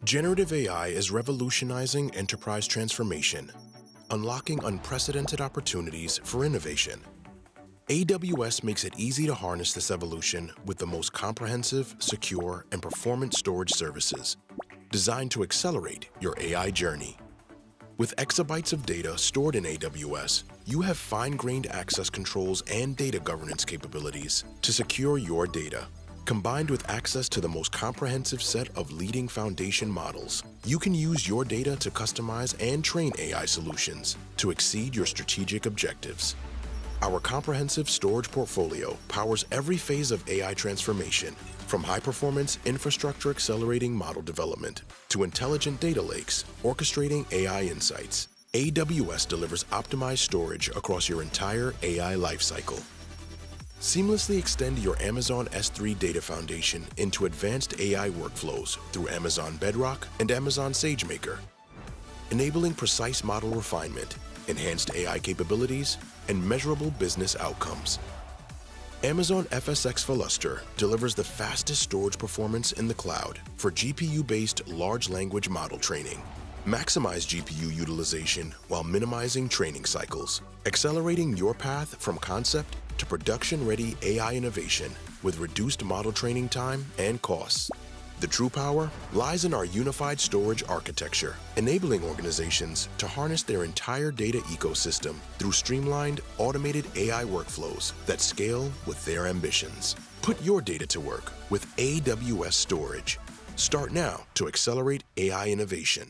Generative AI is revolutionizing enterprise transformation, unlocking unprecedented opportunities for innovation. AWS makes it easy to harness this evolution with the most comprehensive, secure, and performant storage services designed to accelerate your AI journey. With exabytes of data stored in AWS, you have fine-grained access controls and data governance capabilities to secure your data. Combined with access to the most comprehensive set of leading foundation models, you can use your data to customize and train AI solutions to exceed your strategic objectives. Our comprehensive storage portfolio powers every phase of AI transformation, from high-performance infrastructure accelerating model development to intelligent data lakes orchestrating AI insights. AWS delivers optimized storage across your entire AI lifecycle. Seamlessly extend your Amazon S3 data foundation into advanced AI workflows through Amazon Bedrock and Amazon SageMaker, enabling precise model refinement, enhanced AI capabilities, and measurable business outcomes. Amazon FSx for Lustre delivers the fastest storage performance in the cloud for GPU-based large language model training. Maximize GPU utilization while minimizing training cycles, accelerating your path from concept to production-ready AI innovation with reduced model training time and costs. The true power lies in our unified storage architecture, enabling organizations to harness their entire data ecosystem through streamlined, automated AI workflows that scale with their ambitions. Put your data to work with AWS Storage. Start now to accelerate AI innovation.